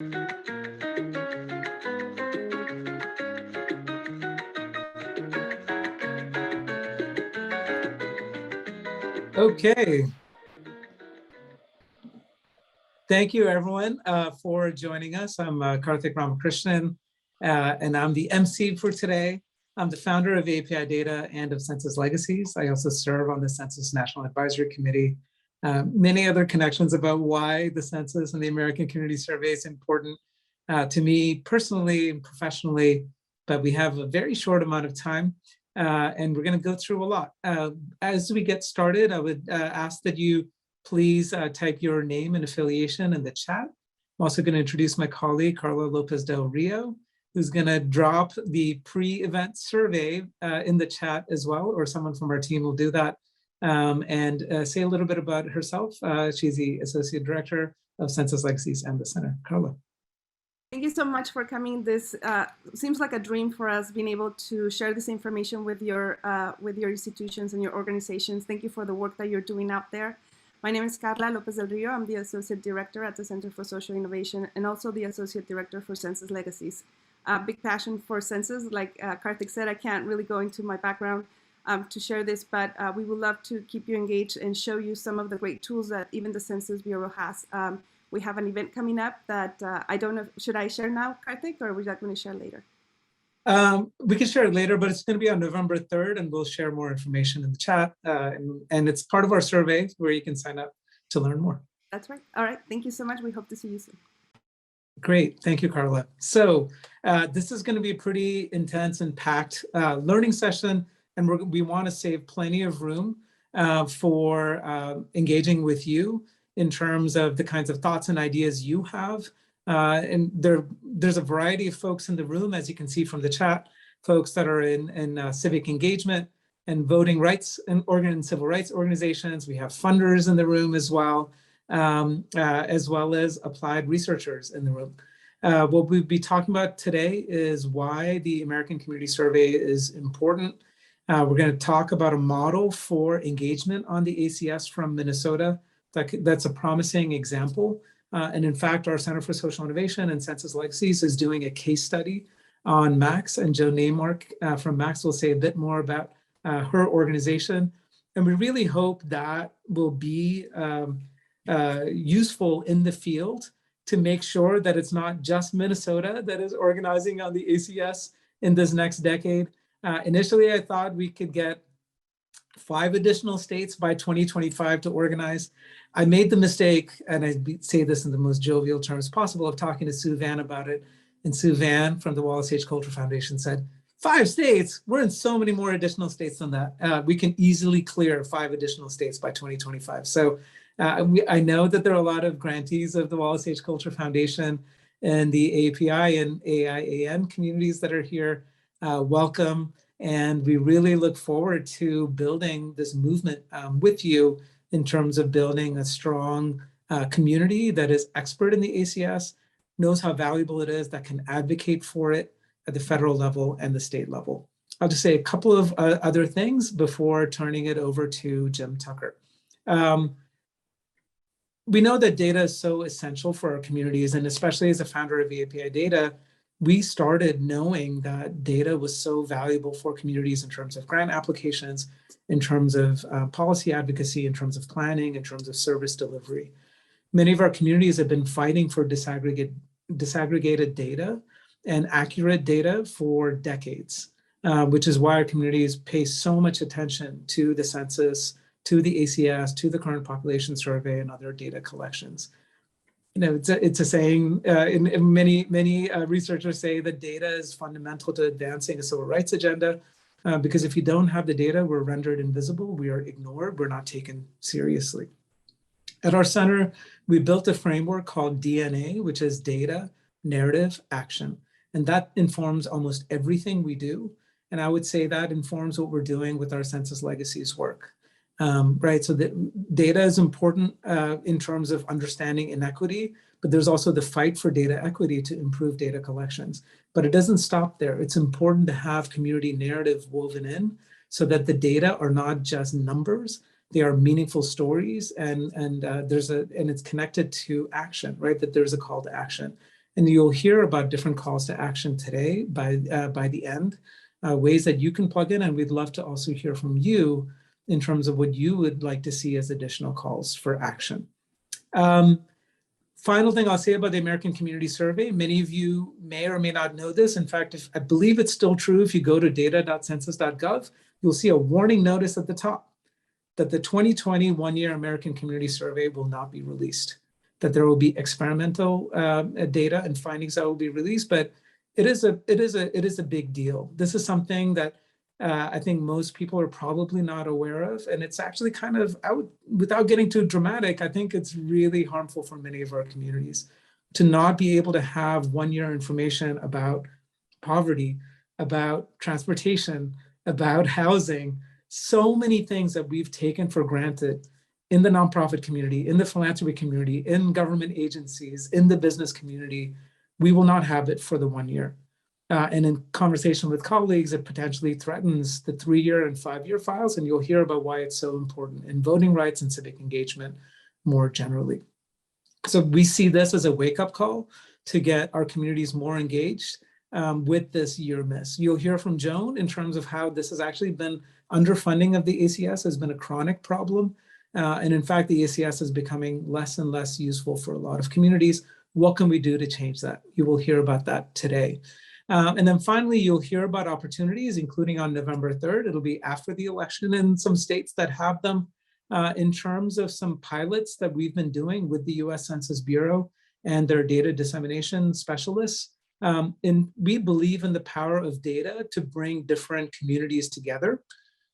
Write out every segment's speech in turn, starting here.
Okay. Thank you, everyone, for joining us. I'm Karthik Ramakrishnan, and I'm the MC for today. I'm the founder of API Data and of Census Legacies. I also serve on the Census National Advisory Committee. Many other connections about why the census and the American Community Survey is important to me personally and professionally, but we have a very short amount of time, and we're going to go through a lot. As we get started, I would ask that you please type your name and affiliation in the chat. I'm also going to introduce my colleague, Carla Lopez Del Rio, who's going to drop the pre-event survey in the chat as well, or someone from our team will do that, and say a little bit about herself. She's the Associate Director of Census Legacies and the Center. Carla. Thank you so much for coming. This seems like a dream for us, being able to share this information with your institutions and your organizations. Thank you for the work that you're doing out there. My name is Carla Lopez Del Rio. I'm the Associate Director at the Center for Social Innovation and also the Associate Director for Census Legacies. Big passion for census. Like Karthik said, I can't really go into my background to share this, but we would love to keep you engaged and show you some of the great tools that even the Census Bureau has. We have an event coming up that I don't know, should I share now, Karthik, or are we not going to share later? We can share it later, but it's going to be on November 3rd, and we'll share more information in the chat. And it's part of our survey where you can sign up to learn more. That's right. All right. Thank you so much. We hope to see you soon. Great. Thank you, Carla. So this is going to be a pretty intense and packed learning session, and we want to save plenty of room for engaging with you in terms of the kinds of thoughts and ideas you have. And there's a variety of folks in the room, as you can see from the chat, folks that are in civic engagement and voting rights and civil rights organizations. We have funders in the room as well as applied researchers in the room. What we'll be talking about today is why the American Community Survey is important. We're going to talk about a model for engagement on the ACS from Minnesota. That's a promising example. And in fact, our Center for Social Innovation and Census Legacies is doing a case study on Max, and Joe Neymark from Max will say a bit more about her organization. And we really hope that will be useful in the field to make sure that it's not just Minnesota that is organizing on the ACS in this next decade. Initially, I thought we could get 5 additional states by 2025 to organize. I made the mistake, and I say this in the most jovial terms possible, of talking to Sue Van about it. And Sue Van from the Wallace H. Culture Foundation said, 5 states? We're in so many more additional states than that. We can easily clear 5 additional states by 2025. So I know that there are a lot of grantees of the Wallace H. Culture Foundation and the API and AIAN communities that are here. Welcome. And we really look forward to building this movement with you in terms of building a strong community that is expert in the ACS, knows how valuable it is, that can advocate for it at the federal level and the state level. I'll just say a couple of other things before turning it over to Jim Tucker. We know that data is so essential for our communities, and especially as a founder of API Data, we started knowing that data was so valuable for communities in terms of grant applications, in terms of policy advocacy, in terms of planning, in terms of service delivery. Many of our communities have been fighting for disaggregated data and accurate data for decades, which is why our communities pay so much attention to the census, to the ACS, to the current population survey, and other data collections. You know, it's a saying, and many researchers say that data is fundamental to advancing a civil rights agenda, because if you don't have the data, we're rendered invisible, we are ignored, we're not taken seriously. At our center, we built a framework called DNA, which is data, narrative, action. And that informs almost everything we do. And I would say that informs what we're doing with our Census Legacies work. Right, so the data is important in terms of understanding inequity, but there's also the fight for data equity to improve data collections. But it doesn't stop there. It's important to have community narrative woven in so that the data are not just numbers, they are meaningful stories, and it's connected to action, right? That there's a call to action. And you'll hear about different calls to action today by the end, ways that you can plug in. And we'd love to also hear from you in terms of what you would like to see as additional calls for action. Final thing I'll say about the American Community Survey, many of you may or may not know this. In fact, I believe it's still true, if you go to data.census.gov, you'll see a warning notice at the top that the 2020 one-year American Community Survey will not be released, that there will be experimental data and findings that will be released, but it is a big deal. This is something that I think most people are probably not aware of. And it's actually kind of, without getting too dramatic, I think it's really harmful for many of our communities to not be able to have one-year information about poverty, about transportation, about housing, so many things that we've taken for granted in the nonprofit community, in the philanthropy community, in government agencies, in the business community. We will not have it for the 1 year. And in conversation with colleagues, it potentially threatens the 3-year and 5-year files, and you'll hear about why it's so important in voting rights and civic engagement more generally. So we see this as a wake-up call to get our communities more engaged with this year miss. You'll hear from Joan in terms of how this has actually been underfunding of the ACS has been a chronic problem. And in fact, the ACS is becoming less and less useful for a lot of communities. What can we do to change that? You will hear about that today. And then finally, you'll hear about opportunities, including on November 3rd. It'll be after the election in some states that have them, in terms of some pilots that we've been doing with the US Census Bureau and their data dissemination specialists. And we believe in the power of data to bring different communities together,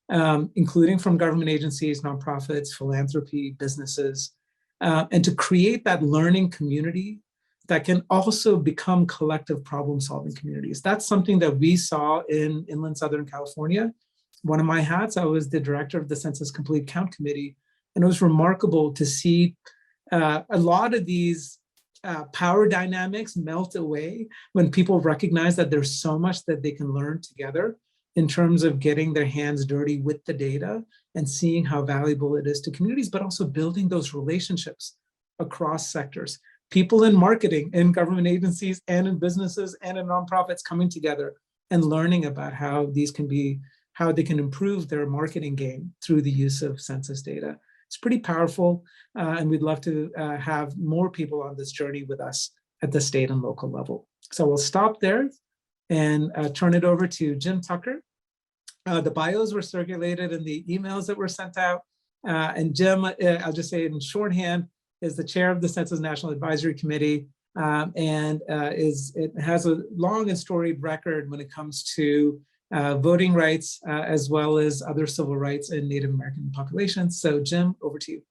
including from government agencies, nonprofits, philanthropy, businesses, and to create that learning community that can also become collective problem-solving communities. That's something that we saw in inland Southern California. One of my hats, I was the director of the Census Complete Count Committee, and it was remarkable to see a lot of these power dynamics melt away when people recognize that there's so much that they can learn together in terms of getting their hands dirty with the data and seeing how valuable it is to communities, but also building those relationships across sectors. People in marketing, in government agencies, and in businesses, and in nonprofits coming together and learning about how they can improve their marketing game through the use of census data. It's pretty powerful, and we'd love to have more people on this journey with us at the state and local level. So we'll stop there and turn it over to Jim Tucker. The bios were circulated in the emails that were sent out. And Jim, I'll just say in shorthand, is the chair of the Census National Advisory Committee, and it has a long and storied record when it comes to voting rights, as well as other civil rights in Native American populations. So Jim, over to you.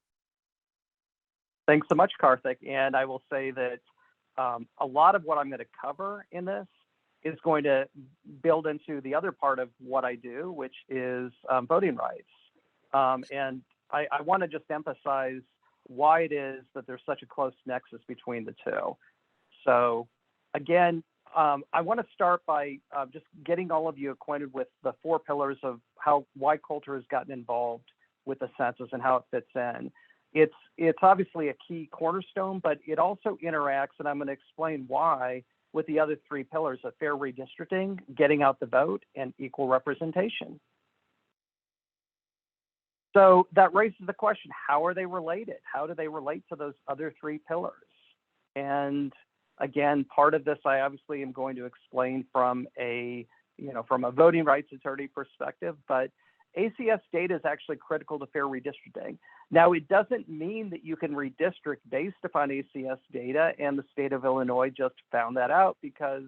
Thanks so much, Karthik. And I will say that a lot of what I'm going to cover in this is going to build into the other part of what I do, which is voting rights. And I want to just emphasize why it is that there's such a close nexus between the two. So again, I want to start by just getting all of you acquainted with the 4 pillars of why culture has gotten involved with the census and how it fits in. It's obviously a key cornerstone, but it also interacts, and I'm going to explain why, with the other 3 pillars of fair redistricting, getting out the vote, and equal representation. So that raises the question, how are they related? How do they relate to those other 3 pillars? And again, part of this I obviously am going to explain from a voting rights attorney perspective, but ACS data is actually critical to fair redistricting. Now, it doesn't mean that you can redistrict based upon ACS data, and the state of Illinois just found that out because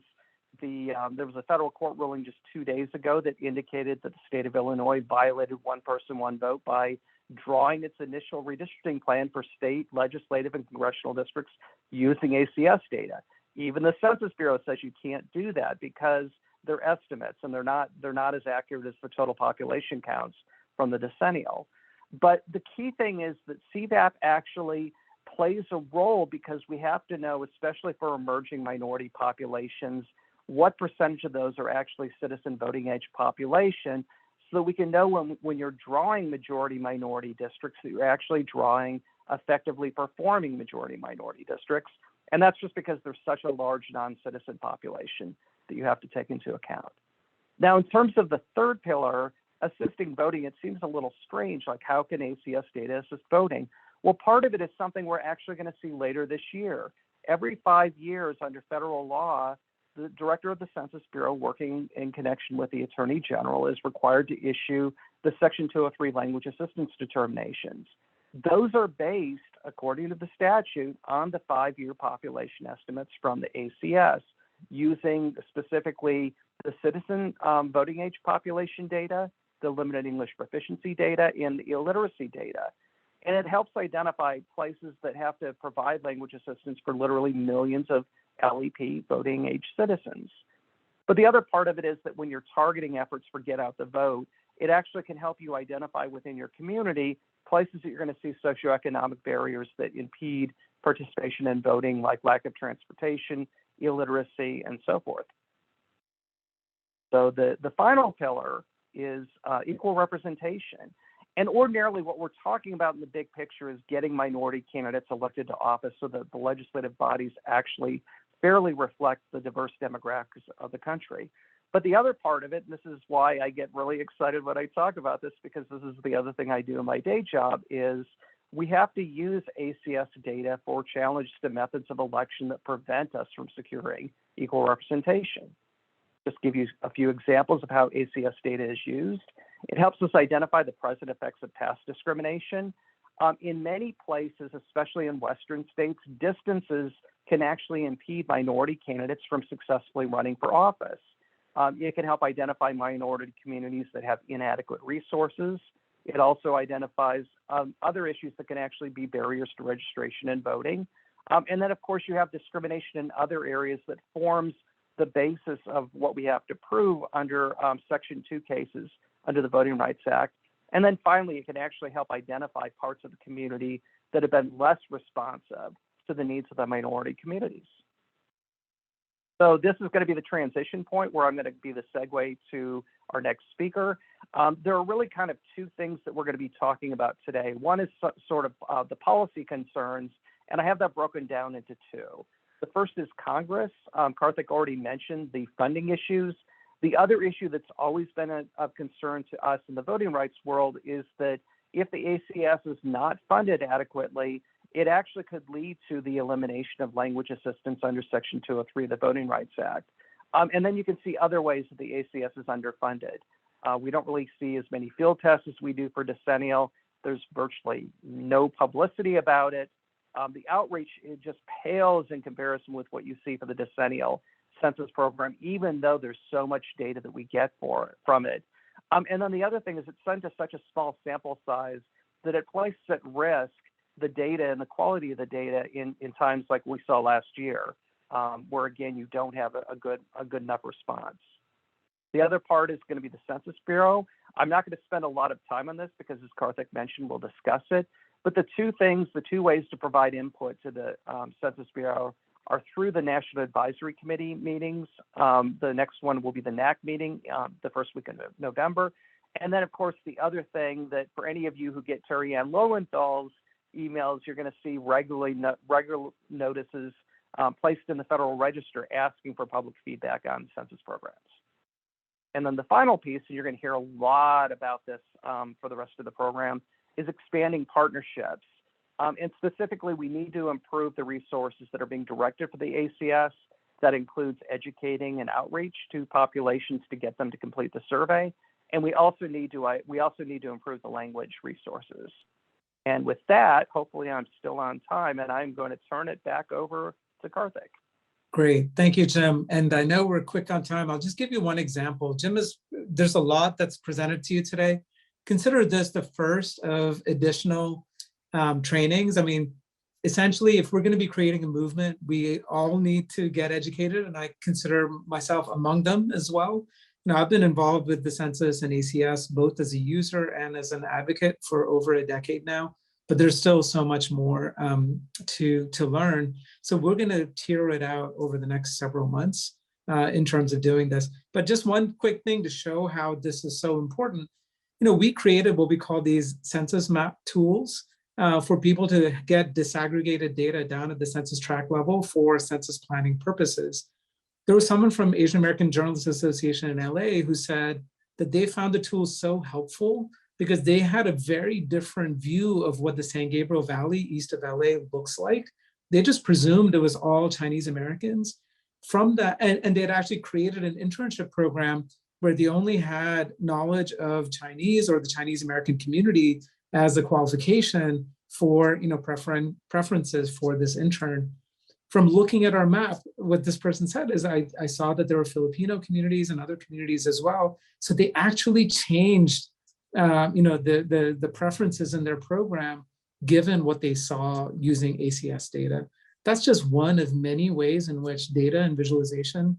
there was a federal court ruling just 2 days ago that indicated that the state of Illinois violated one person, one vote by drawing its initial redistricting plan for state, legislative, and congressional districts using ACS data. Even the Census Bureau says you can't do that because they're estimates and they're not as accurate as the total population counts from the decennial. But the key thing is that CVAP actually plays a role because we have to know, especially for emerging minority populations, what percentage of those are actually citizen voting age population, so that we can know when you're drawing majority minority districts that you're actually drawing effectively performing majority minority districts, And that's just because there's such a large non-citizen population that you have to take into account. Now, in terms of the third pillar, assisting voting, it seems a little strange, like how can ACS data assist voting? Well, part of it is something we're actually going to see later this year. Every 5 years under federal law, the director of the Census Bureau, working in connection with the Attorney General, is required to issue the Section 203 language assistance determinations. Those are based, according to the statute, on the 5-year population estimates from the ACS, using specifically the citizen voting age population data, the limited English proficiency data, and the illiteracy data. And it helps identify places that have to provide language assistance for literally millions of LEP voting age citizens. But the other part of it is that when you're targeting efforts for get out the vote, it actually can help you identify within your community places that you're going to see socioeconomic barriers that impede participation in voting, like lack of transportation, illiteracy, and so forth. So the final pillar is equal representation. And ordinarily what we're talking about in the big picture is getting minority candidates elected to office so that the legislative bodies actually fairly reflect the diverse demographics of the country. But the other part of it, and this is why I get really excited when I talk about this, because this is the other thing I do in my day job, is we have to use ACS data for challenge to methods of election that prevent us from securing equal representation. Just give you a few examples of how ACS data is used. It helps us identify the present effects of past discrimination. In many places, especially in Western states, distances can actually impede minority candidates from successfully running for office. It can help identify minority communities that have inadequate resources. It also identifies other issues that can actually be barriers to registration and voting. And then, of course, you have discrimination in other areas that forms the basis of what we have to prove under Section 2 cases under the Voting Rights Act. And then finally, it can actually help identify parts of the community that have been less responsive to the needs of the minority communities. So this is going to be the transition point where I'm going to be the segue to our next speaker. There are really kind of two things that we're going to be talking about today. One is sort of the policy concerns, and I have that broken down into two. The first is Congress. Karthik already mentioned the funding issues. The other issue that's always been of concern to us in the voting rights world is that if the ACS is not funded adequately, it actually could lead to the elimination of language assistance under Section 203 of the Voting Rights Act. And then you can see other ways that the ACS is underfunded. We don't really see as many field tests as we do for decennial. There's virtually no publicity about it. The outreach, it just pales in comparison with what you see for the decennial census program, even though there's so much data that we get from it. And then the other thing is it's done to such a small sample size that it places at risk the data and the quality of the data in times like we saw last year, where again, you don't have a good enough response. The other part is going to be the Census Bureau. I'm not going to spend a lot of time on this because, as Karthik mentioned, we'll discuss it. But the two ways to provide input to the Census Bureau are through the National Advisory Committee meetings. The next one will be the NAC meeting the first week of November. And then, of course, the other thing that for any of you who get Terry Ann Lowenthal's emails, you're going to see regular notices placed in the Federal Register asking for public feedback on census programs. And then the final piece, and you're going to hear a lot about this for the rest of the program, is expanding partnerships. And specifically, we need to improve the resources that are being directed for the ACS. That includes educating and outreach to populations to get them to complete the survey. And we also need to improve the language resources. And with that, hopefully I'm still on time, and I'm going to turn it back over to Karthik. Great, thank you, Jim. And I know we're quick on time. I'll just give you one example. There's a lot that's presented to you today. Consider this the first of additional trainings. I mean, essentially, if we're going to be creating a movement, we all need to get educated, and I consider myself among them as well. Now, I've been involved with the census and ACS both as a user and as an advocate for over a decade now, but there's still so much more to learn. So we're going to tier it out over the next several months in terms of doing this. But just one quick thing to show how this is so important. We created what we call these census map tools. for people to get disaggregated data down at the census tract level for census planning purposes. There was someone from Asian American Journalists Association in LA who said that they found the tool so helpful because they had a very different view of what the San Gabriel Valley east of LA looks like. They just presumed it was all Chinese Americans. From that, and they had actually created an internship program where they only had knowledge of Chinese or the Chinese American community as a qualification for, preferences for this intern. From looking at our map, what this person said is I saw that there were Filipino communities and other communities as well. So they actually changed, the preferences in their program given what they saw using ACS data. That's just one of many ways in which data and visualization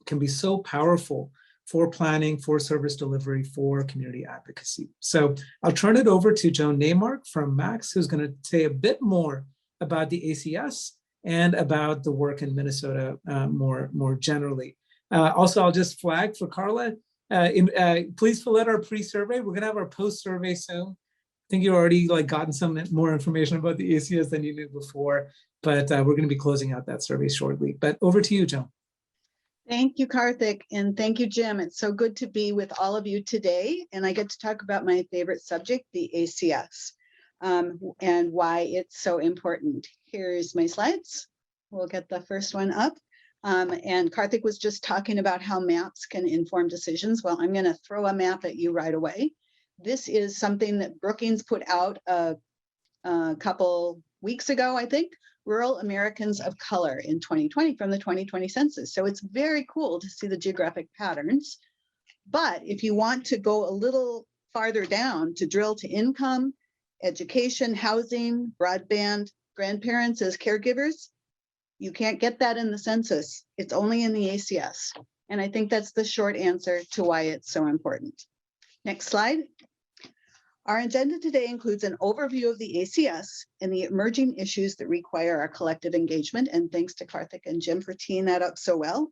can be so powerful for planning, for service delivery, for community advocacy. So I'll turn it over to Joan Neymark from Max, who's going to say a bit more about the ACS and about the work in Minnesota more generally. Also, I'll just flag for Carla, please fill out our pre-survey. We're going to have our post-survey soon. I think you already gotten some more information about the ACS than you knew before, but we're going to be closing out that survey shortly. But over to you, Joan. Thank you, Karthik, and thank you, Jim. It's so good to be with all of you today, and I get to talk about my favorite subject, the ACS, and why it's so important. Here's my slides. We'll get the first one up. And Karthik was just talking about how maps can inform decisions. Well, I'm going to throw a map at you right away. This is something that Brookings put out a couple weeks ago, I think, Rural Americans of Color in 2020 from the 2020 census. So it's very cool to see the geographic patterns. But if you want to go a little farther down to drill to income, education, housing, broadband, grandparents as caregivers, you can't get that in the census. It's only in the ACS. And I think that's the short answer to why it's so important. Next slide. Our agenda today includes an overview of the ACS and the emerging issues that require our collective engagement. And thanks to Karthik and Jim for teeing that up so well.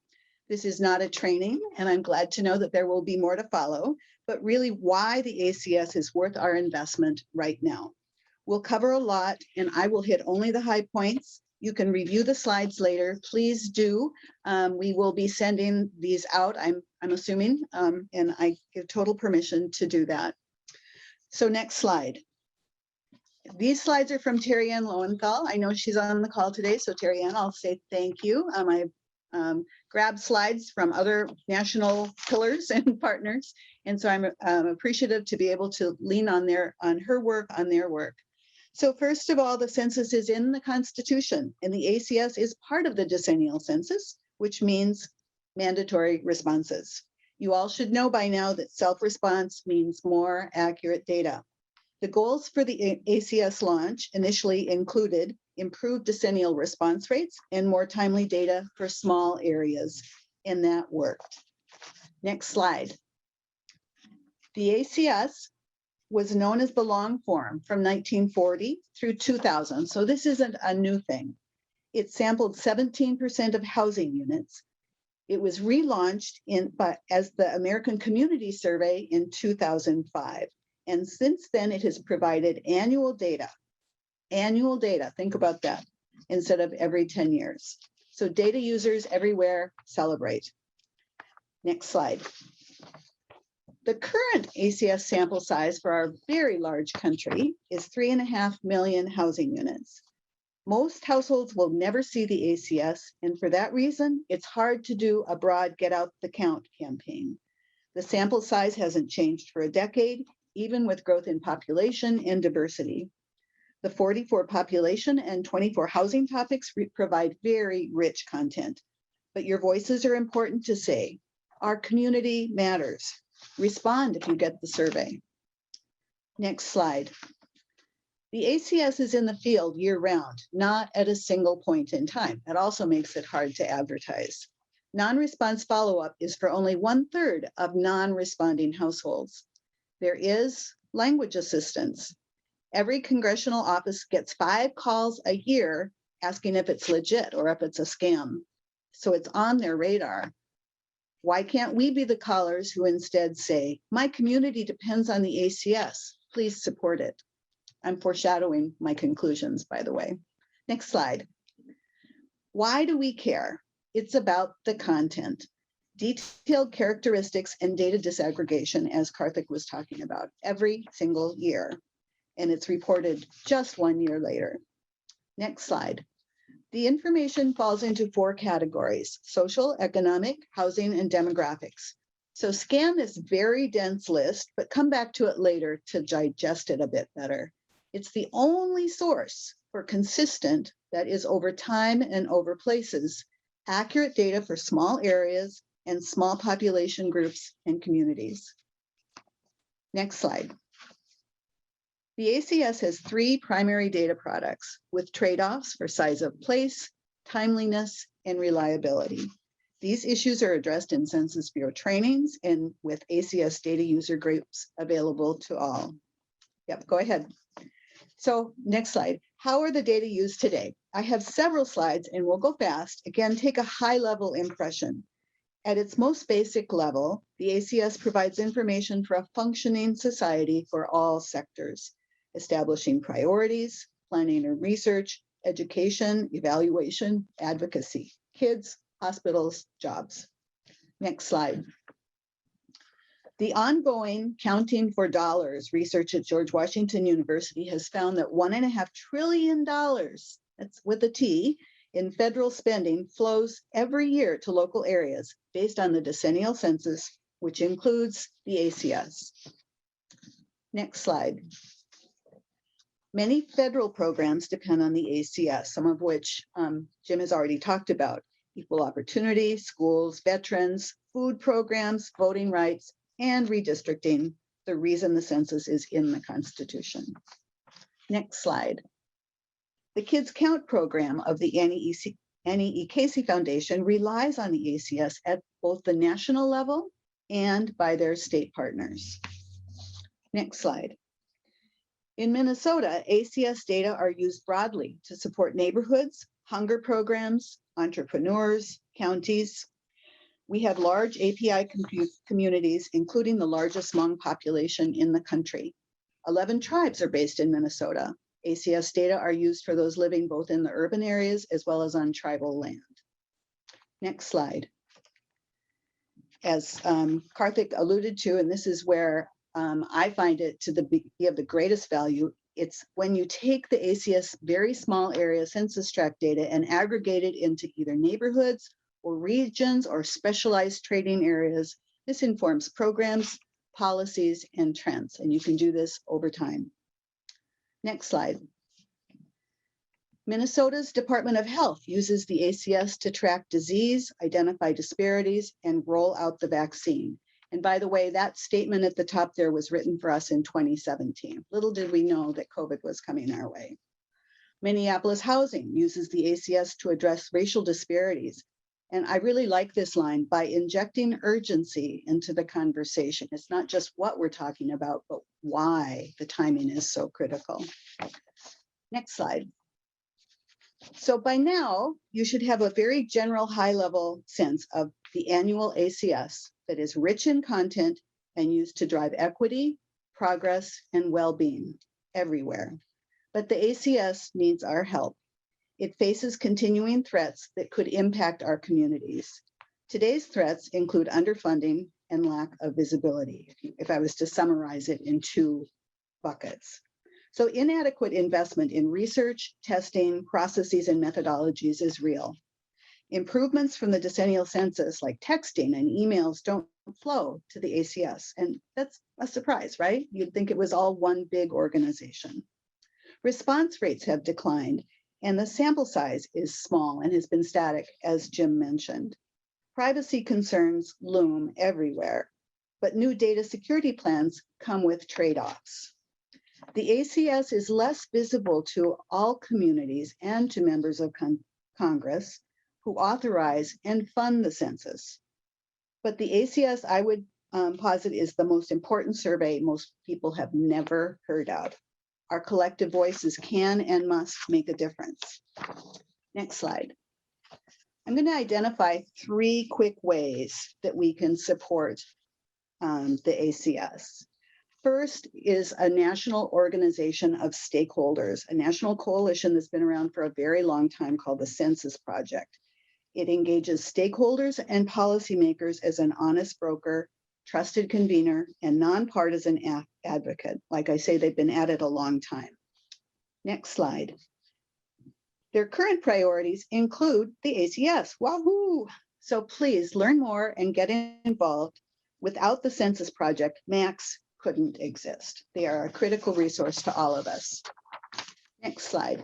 This is not a training, and I'm glad to know that there will be more to follow, but really why the ACS is worth our investment right now. We'll cover a lot, and I will hit only the high points. You can review the slides later. Please do. We will be sending these out, I'm assuming, and I give total permission to do that. So next slide. These slides are from Terry Ann Lowenthal. I know she's on the call today, so Terry Ann, I'll say thank you. I grabbed slides from other national pillars and partners, and so I'm appreciative to be able to lean on her work, on their work. So first of all, the census is in the Constitution, and the ACS is part of the decennial census, which means mandatory responses. You all should know by now that self-response means more accurate data. The goals for the ACS launch initially included improved decennial response rates and more timely data for small areas, and that worked. Next slide. The ACS was known as the long form from 1940 through 2000, so this isn't a new thing. It sampled 17% of housing units. It was relaunched as the American Community Survey in 2005. And since then, it has provided annual data, think about that, instead of every 10 years. So data users everywhere celebrate. Next slide. The current ACS sample size for our very large country is 3.5 million housing units. Most households will never see the ACS, and for that reason, it's hard to do a broad get out the count campaign. The sample size hasn't changed for a decade, even with growth in population and diversity. The 44 population and 24 housing topics provide very rich content, but your voices are important to say. Our community matters. Respond if you get the survey. Next slide. The ACS is in the field year-round, not at a single point in time. That also makes it hard to advertise. Non-response follow-up is for only 1/3 of non-responding households. There is language assistance. Every congressional office gets 5 calls a year asking if it's legit or if it's a scam. So it's on their radar. Why can't we be the callers who instead say, my community depends on the ACS, please support it? I'm foreshadowing my conclusions, by the way. Next slide. Why do we care? It's about the content, detailed characteristics and data disaggregation, as Karthik was talking about, every single year. And it's reported just 1 year later. Next slide. The information falls into 4 categories: social, economic, housing, and demographics. So scan this very dense list, but come back to it later to digest it a bit better. It's the only source for consistent, that is over time and over places, accurate data for small areas and small population groups and communities. Next slide. The ACS has 3 primary data products with trade-offs for size of place, timeliness, and reliability. These issues are addressed in Census Bureau trainings and with ACS data user groups available to all. Yep, go ahead. So next slide. How are the data used today? I have several slides and we'll go fast. Again, take a high-level impression. At its most basic level, the ACS provides information for a functioning society for all sectors, establishing priorities, planning and research, education, evaluation, advocacy, kids, hospitals, jobs. Next slide. The ongoing Counting for Dollars research at George Washington University has found that $1.5 trillion, that's with a T, in federal spending flows every year to local areas based on the decennial census, which includes the ACS. Next slide. Many federal programs depend on the ACS, some of which Jim has already talked about: equal opportunity, schools, veterans, food programs, voting rights, and redistricting, the reason the census is in the Constitution. Next slide. The Kids Count program of the Annie E. Casey Foundation relies on the ACS at both the national level and by their state partners. Next slide. In Minnesota, ACS data are used broadly to support neighborhoods, hunger programs, entrepreneurs, counties. We have large API communities, including the largest Hmong population in the country. 11 tribes are based in Minnesota. ACS data are used for those living both in the urban areas as well as on tribal land. Next slide. As Karthik alluded to, and this is where I find it to be of the greatest value, it's when you take the ACS very small area census tract data and aggregate it into either neighborhoods or regions or specialized trading areas. This informs programs, policies, and trends, and you can do this over time. Next slide. Minnesota's Department of Health uses the ACS to track disease, identify disparities, and roll out the vaccine. And by the way, that statement at the top there was written for us in 2017. Little did we know that COVID was coming our way. Minneapolis Housing uses the ACS to address racial disparities. And I really like this line: by injecting urgency into the conversation. It's not just what we're talking about, but why the timing is so critical. Next slide. So by now, you should have a very general high-level sense of the annual ACS that is rich in content and used to drive equity, progress, and well-being everywhere. But the ACS needs our help. It faces continuing threats that could impact our communities. Today's threats include underfunding and lack of visibility, if I was to summarize it in 2 buckets. So inadequate investment in research, testing, processes, and methodologies is real. Improvements from the decennial census, like texting and emails, don't flow to the ACS. And that's a surprise, right? You'd think it was all one big organization. Response rates have declined, and the sample size is small and has been static, as Jim mentioned. Privacy concerns loom everywhere, but new data security plans come with trade-offs. The ACS is less visible to all communities and to members of Congress who authorize and fund the census. But the ACS, I would posit, is the most important survey most people have never heard of. Our collective voices can and must make a difference. Next slide. I'm going to identify 3 quick ways that we can support the ACS. first is a national organization of stakeholders, a national coalition that's been around for a very long time called the Census Project. It engages stakeholders and policymakers as an honest broker, trusted convener, and nonpartisan advocate. Like I say, they've been at it a long time. Next slide. Their current priorities include the ACS. Wahoo! So please learn more and get involved. Without the Census Project, MACs couldn't exist. They are a critical resource to all of us. Next slide.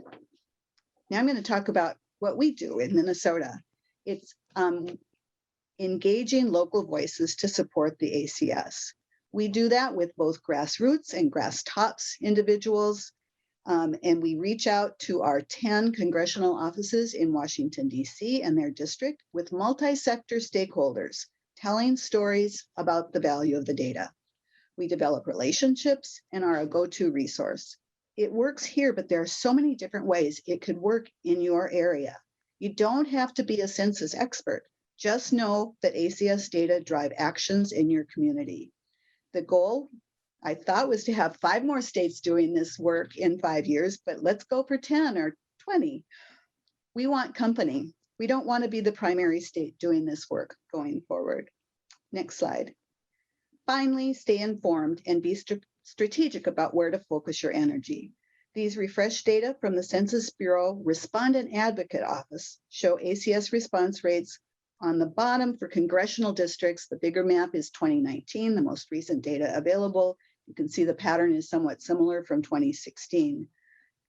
Now I'm going to talk about what we do in Minnesota. It's engaging local voices to support the ACS. We do that with both grassroots and grass tops individuals. And we reach out to our 10 congressional offices in Washington, D.C. and their district with multi-sector stakeholders telling stories about the value of the data. We develop relationships and are a go-to resource. It works here, but there are so many different ways it could work in your area. You don't have to be a census expert. Just know that ACS data drive actions in your community. The goal, I thought, was to have 5 more states doing this work in 5 years, but let's go for 10 or 20. We want company. We don't want to be the primary state doing this work going forward. Next slide. Finally, stay informed and be strategic about where to focus your energy. These refreshed data from the Census Bureau Respondent Advocate Office show ACS response rates on the bottom for congressional districts. The bigger map is 2019, the most recent data available. You can see the pattern is somewhat similar from 2016.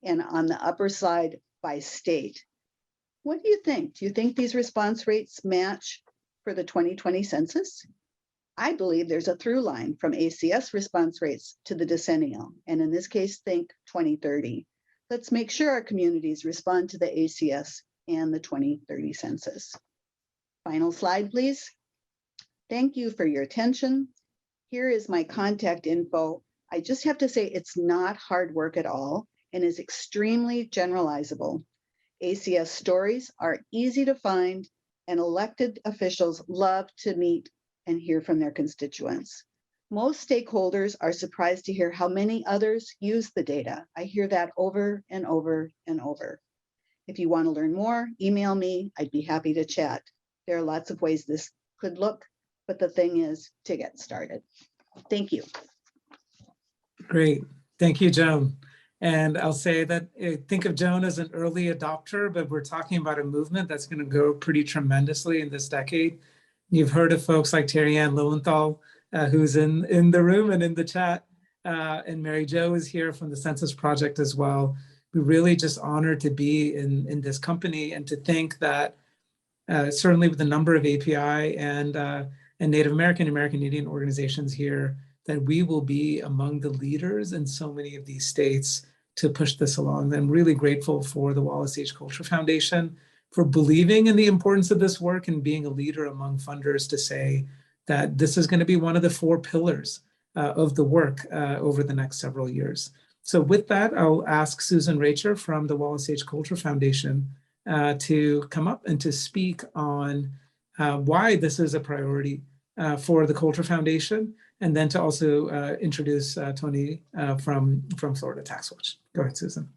And on the upper side by state. What do you think? Do you think these response rates match for the 2020 census? I believe there's a through line from ACS response rates to the decennial, and in this case, think 2030. Let's make sure our communities respond to the ACS and the 2030 census. Final slide, please. Thank you for your attention. Here is my contact info. I just have to say it's not hard work at all and is extremely generalizable. ACS stories are easy to find, and elected officials love to meet and hear from their constituents. Most stakeholders are surprised to hear how many others use the data. I hear that over and over and over. If you want to learn more, email me. I'd be happy to chat. There are lots of ways this could look, but the thing is to get started. Thank you. Great. Thank you, Joan. And I'll say that think of Joan as an early adopter, but we're talking about a movement that's going to grow pretty tremendously in this decade. You've heard of folks like Terry Ann Lowenthal, who's in the room and in the chat, and Mary Jo is here from the Census Project as well. We're really just honored to be in this company and to think that certainly with the number of API and Native American, American Indian organizations here, that we will be among the leaders in so many of these states to push this along. I'm really grateful for the Wallace Age Culture Foundation for believing in the importance of this work and being a leader among funders to say that this is going to be one of the 4 pillars of the work over the next several years. So with that, I'll ask Susan Racher from the Wallace Age Culture Foundation to come up and to speak on why this is a priority for the Culture Foundation, and then to also introduce Tony from Florida Tax Watch. Go ahead, Susan.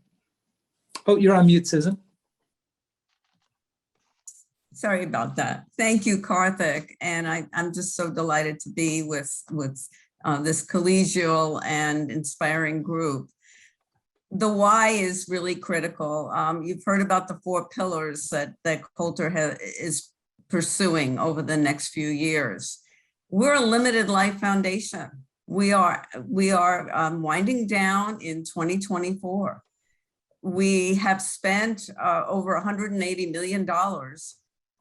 Oh, you're on mute, Susan. Sorry about that. Thank you, Karthik. And I'm just so delighted to be with this collegial and inspiring group. The why is really critical. You've heard about the 4 pillars that Coulter is pursuing over the next few years. We're a limited life foundation. We are winding down in 2024. We have spent over $180 million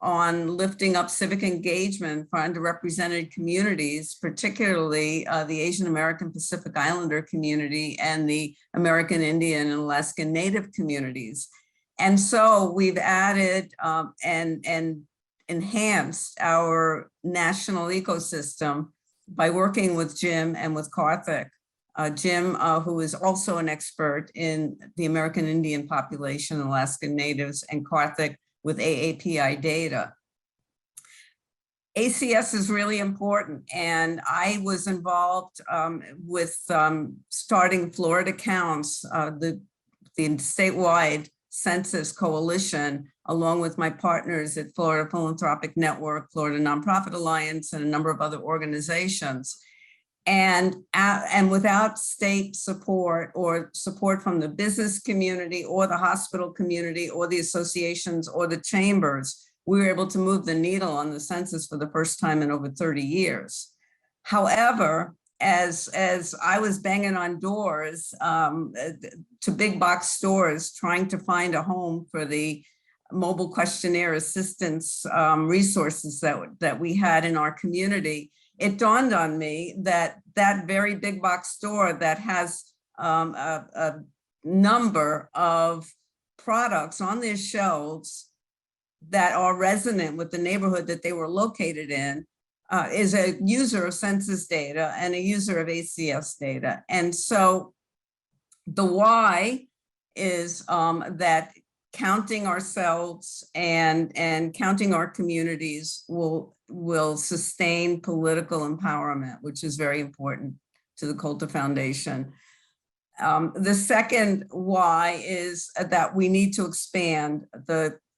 on lifting up civic engagement for underrepresented communities, particularly the Asian American Pacific Islander community and the American Indian and Alaskan Native communities. And so we've added and enhanced our national ecosystem by working with Jim and with Karthik. Jim, who is also an expert in the American Indian population, Alaskan Natives, and Karthik with AAPI data. ACS is really important, and I was involved with starting Florida Counts, the statewide census coalition, along with my partners at Florida Philanthropic Network, Florida Nonprofit Alliance, and a number of other organizations. And without state support or support from the business community or the hospital community or the associations or the chambers, we were able to move the needle on the census for the first time in over 30 years. However, as I was banging on doors to big box stores trying to find a home for the mobile questionnaire assistance resources that we had in our community, it dawned on me that that very big box store that has a number of products on their shelves that are resonant with the neighborhood that they were located in is a user of census data and a user of ACS data. And so the why is that counting ourselves and counting our communities will sustain political empowerment, which is very important to the Coulter Foundation. The second why is that we need to expand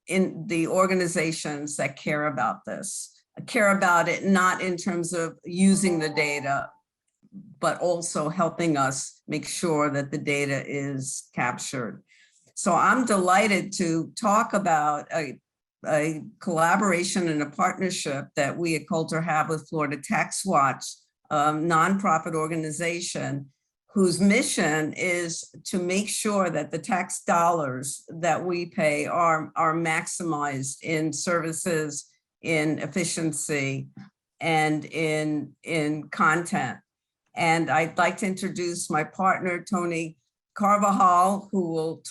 the organizations that care about this, care about it not in terms of using the data, but also helping us make sure that the data is captured. So I'm delighted to talk about a collaboration and a partnership that we at Coulter have with Florida Tax Watch, a nonprofit organization whose mission is to make sure that the tax dollars that we pay are maximized in services, in efficiency, and in content. And I'd like to introduce my partner, Tony Carvajal, who will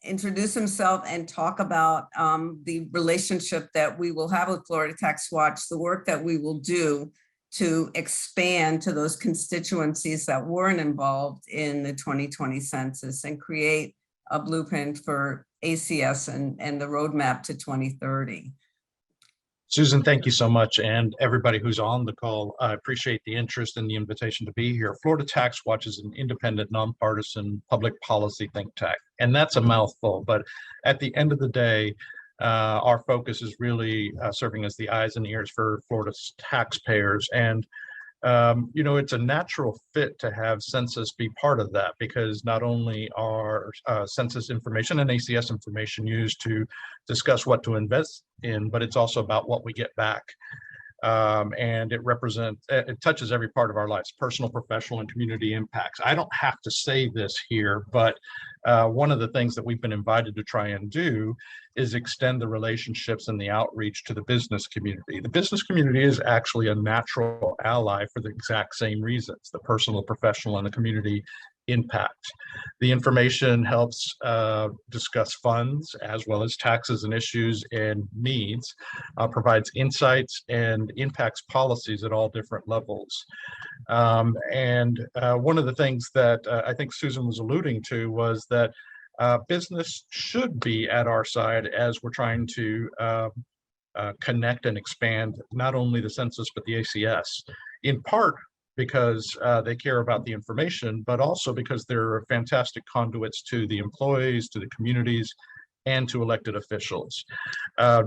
introduce himself and talk about the relationship that we will have with Florida Tax Watch, the work that we will do to expand to those constituencies that weren't involved in the 2020 census and create a blueprint for ACS and the roadmap to 2030. Susan, thank you so much. And everybody who's on the call, I appreciate the interest and the invitation to be here. Florida Tax Watch is an independent, nonpartisan public policy think tank. And that's a mouthful, but at the end of the day, our focus is really serving as the eyes and ears for Florida's taxpayers. And, it's a natural fit to have census be part of that, because not only are census information and ACS information used to discuss what to invest in, but it's also about what we get back. And it touches every part of our lives, personal, professional, and community impacts. I don't have to say this here, but one of the things that we've been invited to try and do is extend the relationships and the outreach to the business community. The business community is actually a natural ally for the exact same reasons, the personal, professional, and the community impact. The information helps discuss funds as well as taxes and issues and needs, provides insights and impacts policies at all different levels. And one of the things that I think Susan was alluding to was that business should be at our side as we're trying to connect and expand not only the census, but the ACS, in part because they care about the information, but also because they're fantastic conduits to the employees, to the communities, and to elected officials.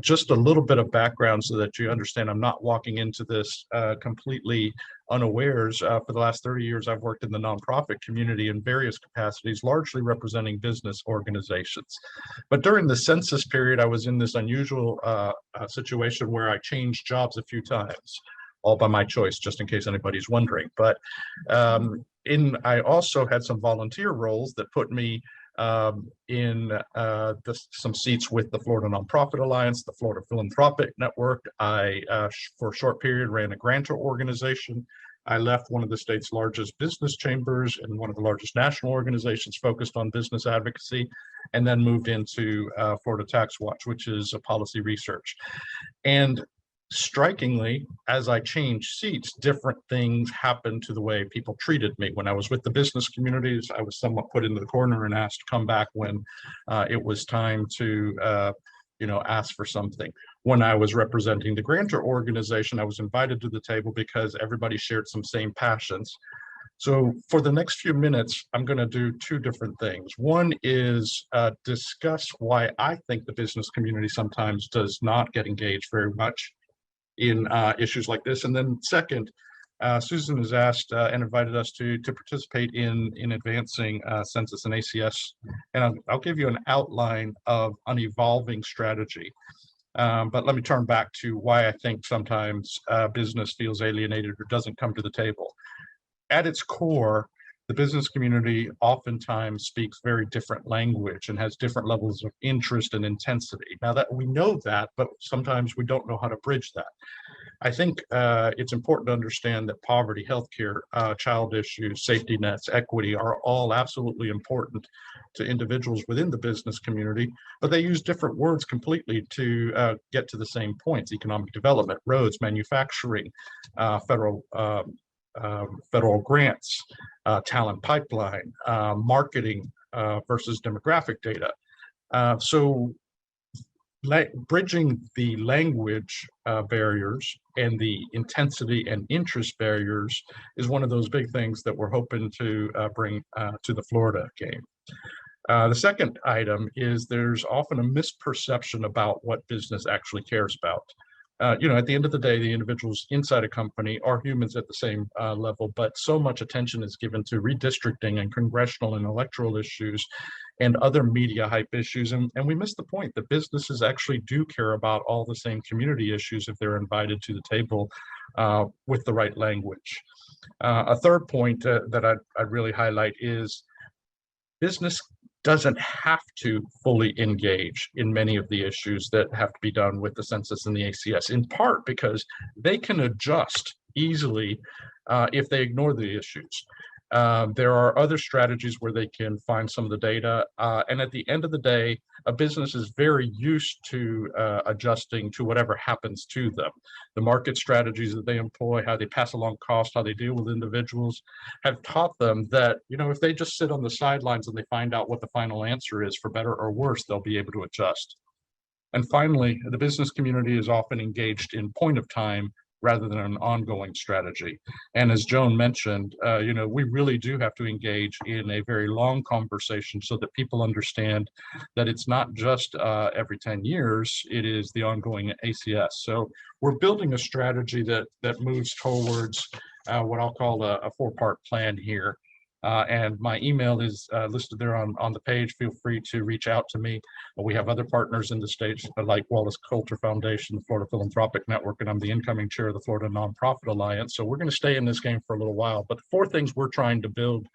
Just a little bit of background so that you understand I'm not walking into this completely unawares. For the last 30 years, I've worked in the nonprofit community in various capacities, largely representing business organizations. But during the census period, I was in this unusual situation where I changed jobs a few times, all by my choice, just in case anybody's wondering. But I also had some volunteer roles that put me in some seats with the Florida Nonprofit Alliance, the Florida Philanthropic Network. I, for a short period, ran a grantor organization. I left one of the state's largest business chambers and one of the largest national organizations focused on business advocacy, and then moved into Florida Tax Watch, which is a policy research. And strikingly, as I changed seats, different things happened to the way people treated me. When I was with the business communities, I was somewhat put into the corner and asked to come back when it was time to ask for something. When I was representing the grantor organization, I was invited to the table because everybody shared some same passions. So for the next few minutes, I'm going to do two different things. One is discuss why I think the business community sometimes does not get engaged very much in issues like this. And then second, Susan has asked and invited us to participate in advancing census and ACS. And I'll give you an outline of an evolving strategy. But let me turn back to why I think sometimes business feels alienated or doesn't come to the table. At its core, the business community oftentimes speaks very different language and has different levels of interest and intensity. Now that we know that, but sometimes we don't know how to bridge that. I think it's important to understand that poverty, healthcare, child issues, safety nets, equity are all absolutely important to individuals within the business community, but they use different words completely to get to the same points: economic development, roads, manufacturing, federal grants, talent pipeline, marketing versus demographic data. So bridging the language barriers and the intensity and interest barriers is one of those big things that we're hoping to bring to the Florida game. The second item is there's often a misperception about what business actually cares about. At the end of the day, the individuals inside a company are humans at the same level, but so much attention is given to redistricting and congressional and electoral issues and other media hype issues. And we miss the point that businesses actually do care about all the same community issues if they're invited to the table with the right language. A third point that I'd really highlight is business doesn't have to fully engage in many of the issues that have to be done with the census and the ACS, in part because they can adjust easily if they ignore the issues. There are other strategies where they can find some of the data. And at the end of the day, a business is very used to adjusting to whatever happens to them. The market strategies that they employ, how they pass along cost, how they deal with individuals, have taught them that, if they just sit on the sidelines and they find out what the final answer is, for better or worse, they'll be able to adjust. And finally, the business community is often engaged in point of time rather than an ongoing strategy. And as Joan mentioned, we really do have to engage in a very long conversation so that people understand that it's not just every 10 years, it is the ongoing ACS. So we're building a strategy that moves towards what I'll call a four-part plan here. And my email is listed there on the page. Feel free to reach out to me. We have other partners in the state like Wallace Coulter Foundation, the Florida Philanthropic Network, and I'm the incoming chair of the Florida Nonprofit Alliance. So we're going to stay in this game for a little while. But the four things we're trying to build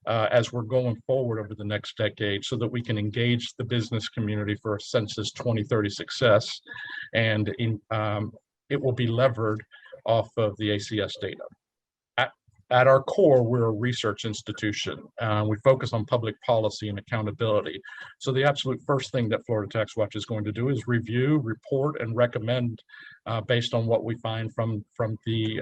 as we're going forward over the next decade so that we can engage the business community for a Census 2030 success. And it will be levered off of the ACS data. At our core, we're a research institution. We focus on public policy and accountability. So the absolute first thing that Florida Tax Watch is going to do is review, report, and recommend based on what we find from the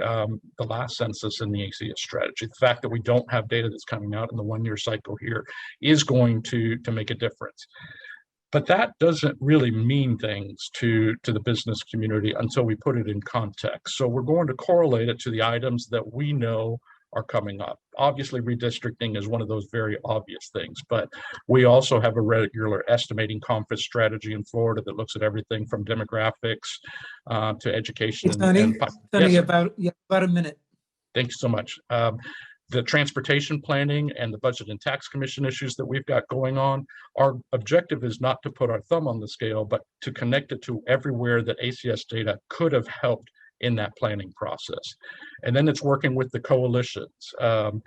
last census and the ACS strategy. The fact that we don't have data that's coming out in the one-year cycle here is going to make a difference. But that doesn't really mean things to the business community until we put it in context. So we're going to correlate it to the items that we know are coming up. Obviously, redistricting is one of those very obvious things, but we also have a regular estimating conference strategy in Florida that looks at everything from demographics to education. Sonny, Yes, about a minute. thank you so much. The transportation planning and the budget and tax commission issues that we've got going on, our objective is not to put our thumb on the scale, but to connect it to everywhere that ACS data could have helped in that planning process. And then it's working with the coalitions. Joan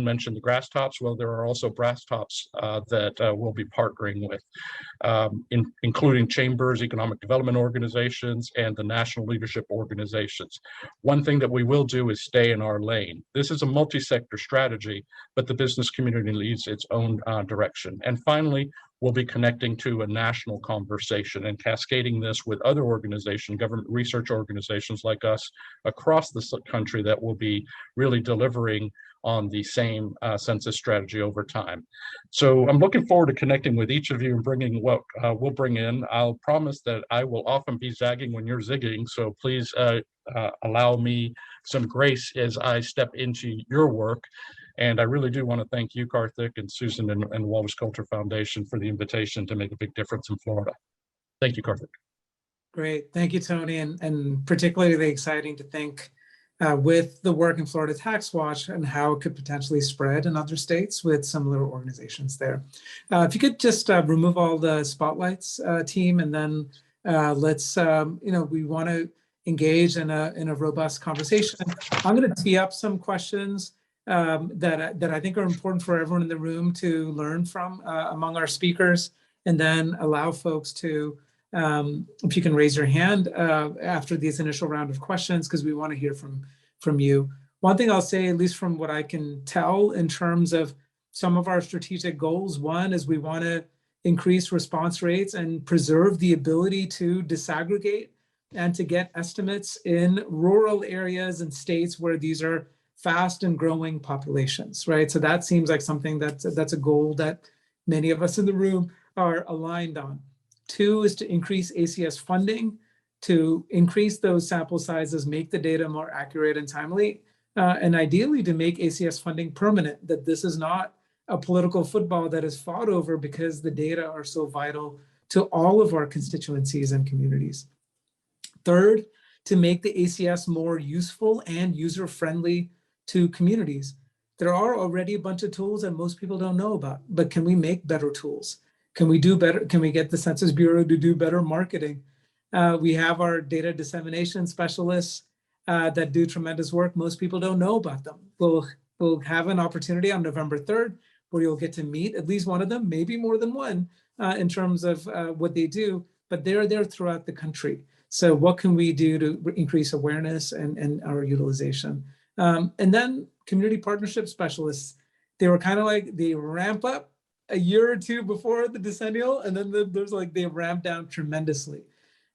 mentioned the grass tops. Well, there are also brass tops that we'll be partnering with, including chambers, economic development organizations, and the national leadership organizations. One thing that we will do is stay in our lane. This is a multi-sector strategy, but the business community leads its own direction. And finally, we'll be connecting to a national conversation and cascading this with other organizations, government research organizations like us across the country that will be really delivering on the same census strategy over time. So I'm looking forward to connecting with each of you and bringing what we'll bring in. I'll promise that I will often be zagging when you're zigging, so please allow me some grace as I step into your work. And I really do want to thank you, Karthik, and Susan, and Walters Culture Foundation for the invitation to make a big difference in Florida. Thank you, Karthik. Great. Thank you, Tony. And particularly exciting to think with the work in Florida Tax Watch and how it could potentially spread in other states with similar organizations there. If you could just remove all the spotlights, team, and then let's, we want to engage in a robust conversation. I'm going to tee up some questions that I think are important for everyone in the room to learn from among our speakers, and then allow folks to, if you can raise your hand after these initial round of questions, because we want to hear from you. One thing I'll say, at least from what I can tell in terms of some of our strategic goals, one is we want to increase response rates and preserve the ability to disaggregate and to get estimates in rural areas and states where these are fast and growing populations, right? So that seems like something that's a goal that many of us in the room are aligned on. Two is to increase ACS funding, to increase those sample sizes, make the data more accurate and timely, and ideally to make ACS funding permanent, that this is not a political football that is fought over, because the data are so vital to all of our constituencies and communities. Third, to make the ACS more useful and user-friendly to communities. There are already a bunch of tools that most people don't know about, but can we make better tools? Can we do better? Can we get the Census Bureau to do better marketing? We have our data dissemination specialists that do tremendous work. Most people don't know about them. We'll have an opportunity on November 3rd where you'll get to meet at least one of them, maybe more than one, in terms of what they do, but they're there throughout the country. So what can we do to increase awareness and our utilization? And then community partnership specialists, they were kind of like, they ramp up a year or two before the decennial, and then there's like, they ramp down tremendously.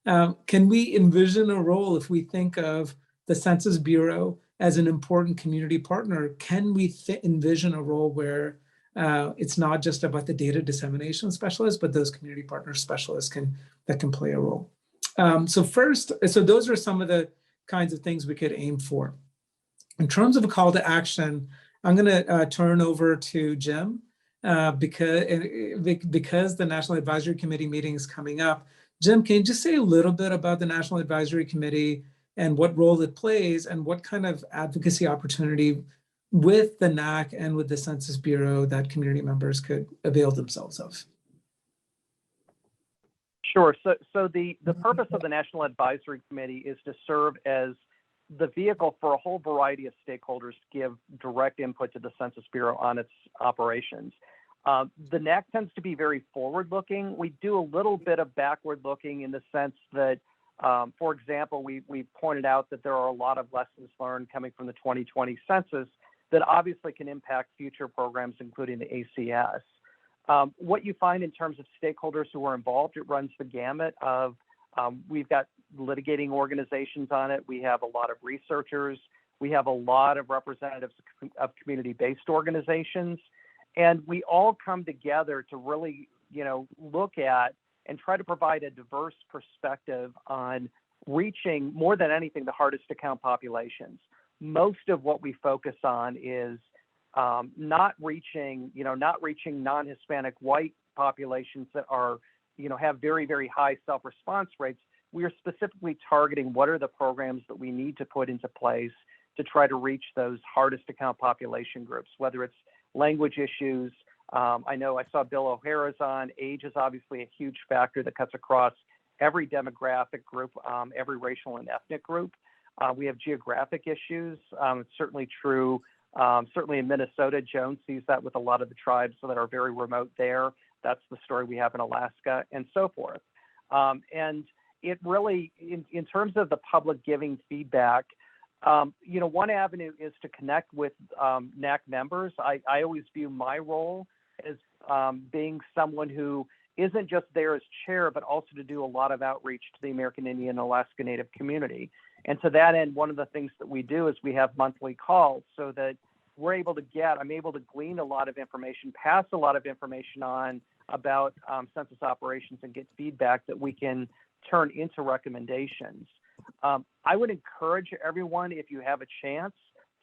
Can we envision a role, if we think of the Census Bureau as an important community partner, can we envision a role where it's not just about the data dissemination specialists, but those community partner specialists that can play a role? So those are some of the kinds of things we could aim for. In terms of a call to action, I'm going to turn over to Jim because the National Advisory Committee meeting is coming up. Jim, can you just say a little bit about the National Advisory Committee and what role it plays and what kind of advocacy opportunity with the NAC and with the Census Bureau that community members could avail themselves of? Sure. So the purpose of the National Advisory Committee is to serve as the vehicle for a whole variety of stakeholders to give direct input to the Census Bureau on its operations. The NAC tends to be very forward-looking. We do a little bit of backward-looking in the sense that, for example, we pointed out that there are a lot of lessons learned coming from the 2020 census that obviously can impact future programs, including the ACS. What you find in terms of stakeholders who are involved, it runs the gamut of, we've got litigating organizations on it. We have a lot of researchers. We have a lot of representatives of community-based organizations. And we all come together to really, look at and try to provide a diverse perspective on reaching, more than anything, the hardest to count populations. Most of what we focus on is not reaching non-Hispanic white populations that are, have very, very high self-response rates. We are specifically targeting what are the programs that we need to put into place to try to reach those hardest to count population groups, whether it's language issues. I know I saw Bill O'Hara's on. Age is obviously a huge factor that cuts across every demographic group, every racial and ethnic group. We have geographic issues. It's certainly true. Certainly in Minnesota, Joan sees that with a lot of the tribes that are very remote there. That's the story we have in Alaska and so forth. And it really, in terms of the public giving feedback, one avenue is to connect with NAC members. I always view my role as being someone who isn't just there as chair, but also to do a lot of outreach to the American Indian and Alaska Native community. And to that end, one of the things that we do is we have monthly calls so that I'm able to glean a lot of information, pass a lot of information on about census operations and get feedback that we can turn into recommendations. I would encourage everyone, if you have a chance,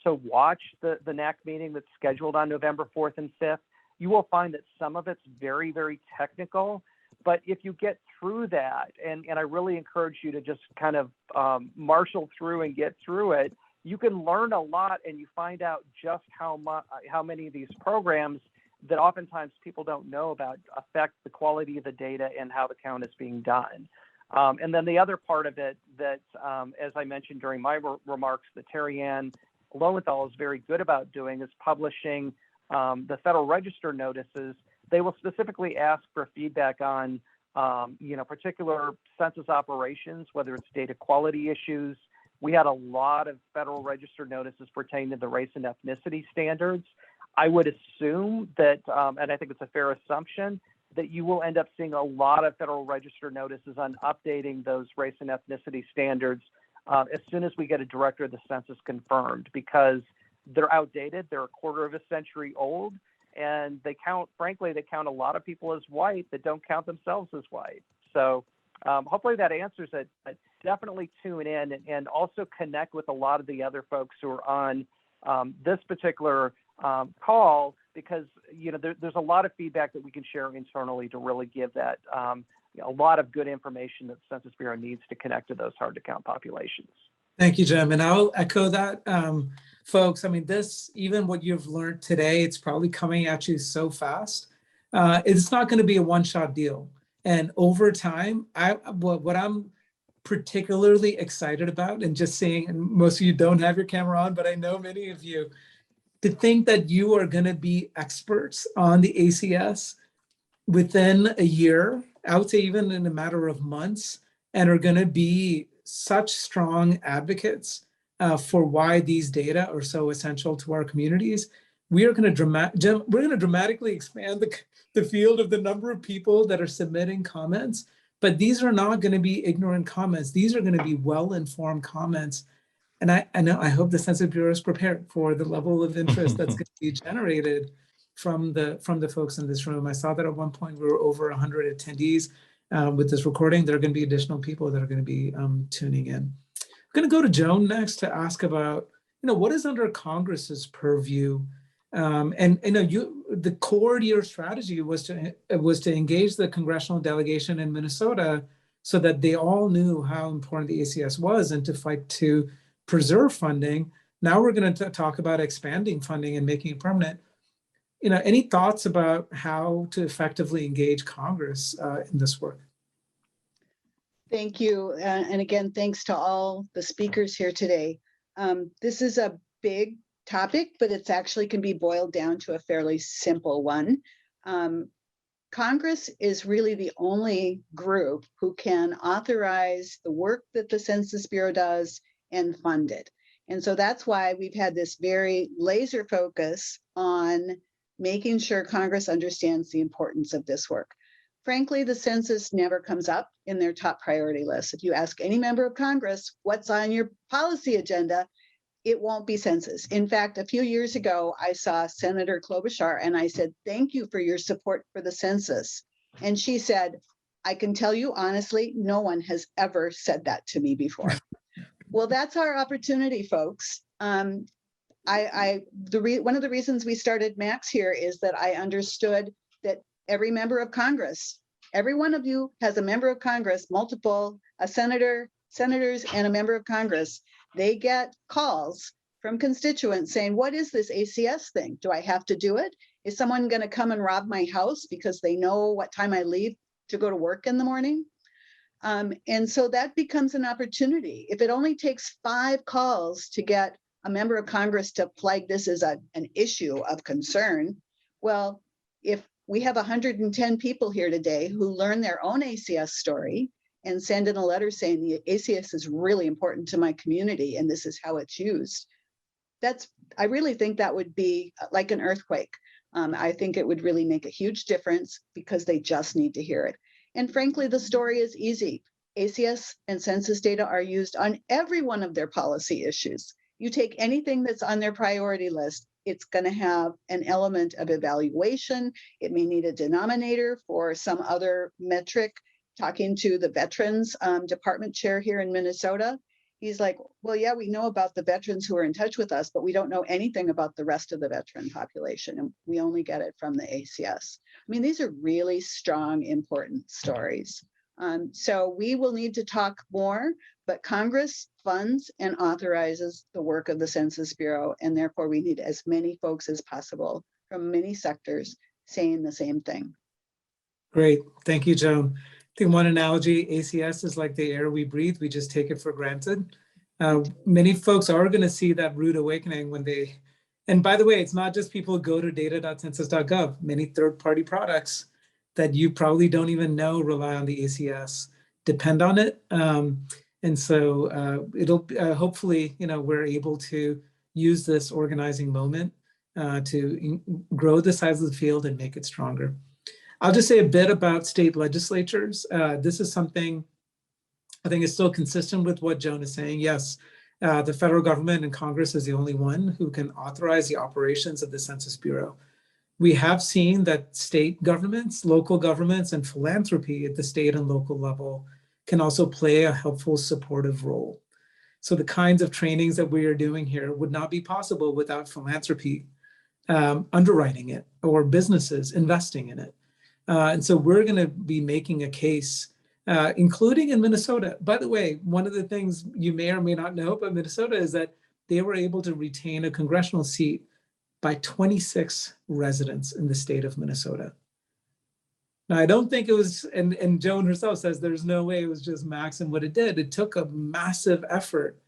to watch the NAC meeting that's scheduled on November 4th and 5th. You will find that some of it's very, very technical, but if you get through that, and I really encourage you to just kind of marshal through and get through it, you can learn a lot, and you find out just how many of these programs that oftentimes people don't know about affect the quality of the data and how the count is being done. And then the other part of it that, as I mentioned during my remarks, that Terry Ann Lowenthal is very good about doing is publishing the Federal Register notices. They will specifically ask for feedback on, particular census operations, whether it's data quality issues. We had a lot of Federal Register notices pertaining to the race and ethnicity standards. I would assume that, and I think it's a fair assumption, that you will end up seeing a lot of Federal Register notices on updating those race and ethnicity standards as soon as we get a director of the census confirmed, because they're outdated, they're a quarter of a century old, and they count a lot of people as white that don't count themselves as white. So hopefully that answers it. But definitely tune in and also connect with a lot of the other folks who are on this particular call, because there's a lot of feedback that we can share internally to really give that a lot of good information that the Census Bureau needs to connect to those hard to count populations. Thank you, Jim. And I'll echo that, folks. I mean, even what you've learned today, it's probably coming at you so fast. It's not going to be a one-shot deal. And over time, what I'm particularly excited about, and just seeing, and most of you don't have your camera on, but I know many of you, to think that you are going to be experts on the ACS within a year, I would say even in a matter of months, and are going to be such strong advocates for why these data are so essential to our communities. We're going to dramatically expand the field of the number of people that are submitting comments, but these are not going to be ignorant comments. These are going to be well-informed comments. And I hope the Census Bureau is prepared for the level of interest that's going to be generated from the folks in this room. I saw that at one point we were over 100 attendees with this recording. There are going to be additional people that are going to be tuning in. I'm going to go to Joan next to ask about, what is under Congress's purview. The core to your strategy was to engage the congressional delegation in Minnesota so that they all knew how important the ACS was and to fight to preserve funding. Now we're going to talk about expanding funding and making it permanent. Any thoughts about how to effectively engage Congress in this work? Thank you. And again, thanks to all the speakers here today. This is a big topic, but it's actually can be boiled down to a fairly simple one. Congress is really the only group who can authorize the work that the Census Bureau does and fund it. And so that's why we've had this very laser focus on making sure Congress understands the importance of this work. Frankly, the census never comes up in their top priority list. If you ask any member of Congress what's on your policy agenda, it won't be census. In fact, a few years ago, I saw Senator Klobuchar and I said, thank you for your support for the census. And she said, I can tell you honestly, no one has ever said that to me before. Well, that's our opportunity, folks. One of the reasons we started Max here is that I understood that every member of Congress, every one of you has a member of Congress, a senators and a member of Congress. They get calls from constituents saying, what is this ACS thing? Do I have to do it? Is someone going to come and rob my house because they know what time I leave to go to work in the morning? And so that becomes an opportunity. If it only takes 5 calls to get a member of Congress to flag this as an issue of concern, well, if we have 110 people here today who learn their own ACS story and send in a letter saying the ACS is really important to my community and this is how it's used, I really think that would be like an earthquake. I think it would really make a huge difference because they just need to hear it. And frankly, the story is easy. ACS and census data are used on every one of their policy issues. You take anything that's on their priority list, it's going to have an element of evaluation. It may need a denominator for some other metric. Talking to the veterans department chair here in Minnesota, he's like, well, yeah, we know about the veterans who are in touch with us, but we don't know anything about the rest of the veteran population. And we only get it from the ACS. I mean, these are really strong, important stories. So we will need to talk more, but Congress funds and authorizes the work of the Census Bureau. And therefore we need as many folks as possible from many sectors saying the same thing. Great. Thank you, Joan. I think one analogy, ACS is like the air we breathe. We just take it for granted. Many folks are going to see that rude awakening when they, and by the way, it's not just people who go to data.census.gov. Many third-party products that you probably don't even know rely on the ACS, depend on it. And so it'll hopefully, we're able to use this organizing moment to grow the size of the field and make it stronger. I'll just say a bit about state legislatures. This is something I think is still consistent with what Joan is saying. Yes, the federal government and Congress is the only one who can authorize the operations of the Census Bureau. We have seen that state governments, local governments, and philanthropy at the state and local level can also play a helpful supportive role. So the kinds of trainings that we are doing here would not be possible without philanthropy underwriting it or businesses investing in it. And so we're going to be making a case, including in Minnesota. By the way, one of the things you may or may not know about Minnesota is that they were able to retain a congressional seat by 26 residents in the state of Minnesota. Now, I don't think it was, and Joan herself says there's no way it was just Max and what it did. It took a massive effort,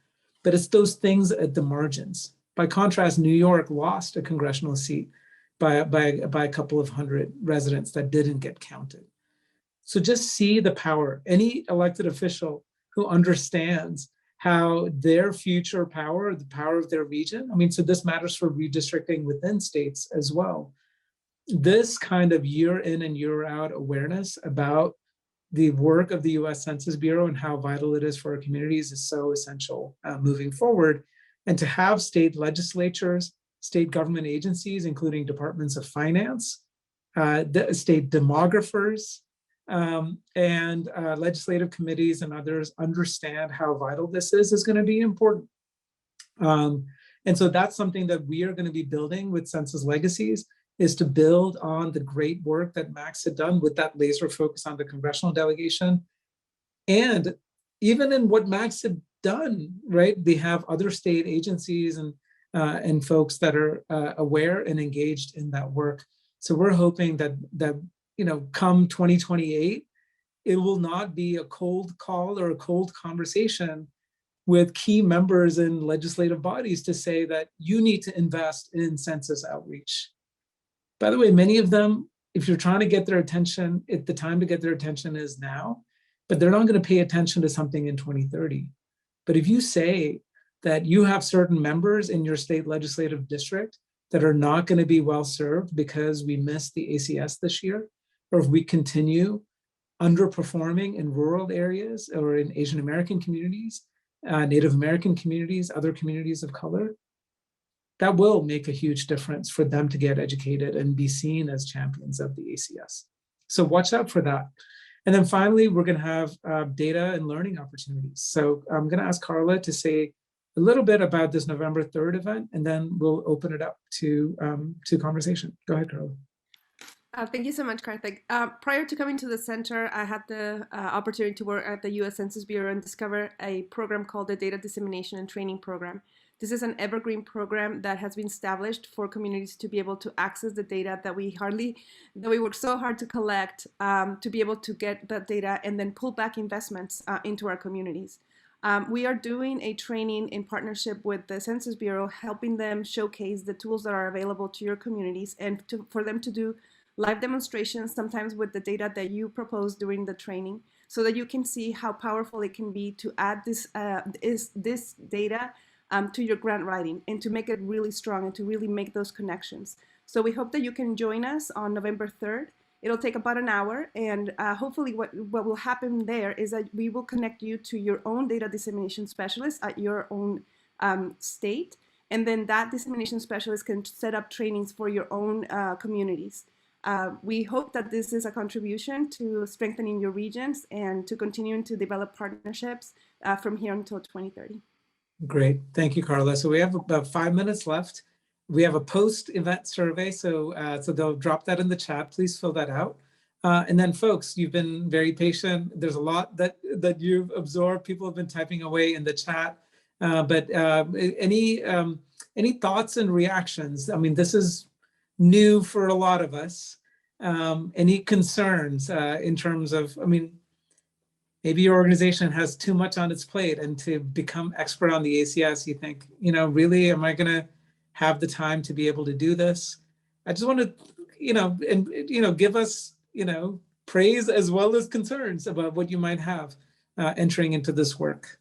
but it's those things at the margins. By contrast, New York lost a congressional seat by a couple of hundred residents that didn't get counted. So just see the power. Any elected official who understands how their future power, the power of their region, I mean, so this matters for redistricting within states as well. This kind of year in and year out awareness about the work of the US Census Bureau and how vital it is for our communities is so essential moving forward. And to have state legislatures, state government agencies, including departments of finance, state demographers, and legislative committees and others understand how vital this is going to be important. And so that's something that we are going to be building with Census Legacies, is to build on the great work that Max had done with that laser focus on the congressional delegation. And even in what Max had done, right? They have other state agencies and folks that are aware and engaged in that work. So we're hoping that come 2028, it will not be a cold call or a cold conversation with key members in legislative bodies to say that you need to invest in census outreach. By the way, many of them, if you're trying to get their attention, the time to get their attention is now, but they're not going to pay attention to something in 2030. But if you say that you have certain members in your state legislative district that are not going to be well served because we missed the ACS this year, or if we continue underperforming in rural areas or in Asian American communities, Native American communities, other communities of color, that will make a huge difference for them to get educated and be seen as champions of the ACS. So watch out for that. And then finally, we're going to have data and learning opportunities. So I'm going to ask Carla to say a little bit about this November 3rd event, and then we'll open it up to conversation. Go ahead, Carla. Thank you so much, Karthik. Prior to coming to the center, I had the opportunity to work at the US Census Bureau and discover a program called the Data Dissemination and Training Program. This is an evergreen program that has been established for communities to be able to access the data that we work so hard to collect, to be able to get that data and then pull back investments into our communities. We are doing a training in partnership with the Census Bureau, helping them showcase the tools that are available to your communities and for them to do live demonstrations, sometimes with the data that you propose during the training, so that you can see how powerful it can be to add this data to your grant writing and to make it really strong and to really make those connections. So we hope that you can join us on November 3rd. It'll take about an hour, and hopefully what will happen there is that we will connect you to your own data dissemination specialist at your own state, And then that dissemination specialist can set up trainings for your own communities. We hope that this is a contribution to strengthening your regions and to continuing to develop partnerships from here until 2030. Great. Thank you, Carla. So we have about 5 minutes left. We have a post-event survey, so they'll drop that in the chat. Please fill that out. And then, folks, you've been very patient. There's a lot that you've absorbed. People have been typing away in the chat. But any thoughts and reactions? I mean, this is new for a lot of us. Any concerns in terms of, I mean, maybe your organization has too much on its plate, and to become expert on the ACS, you think, you know, really, am I going to have the time to be able to do this? I just want to, give us, praise as well as concerns about what you might have entering into this work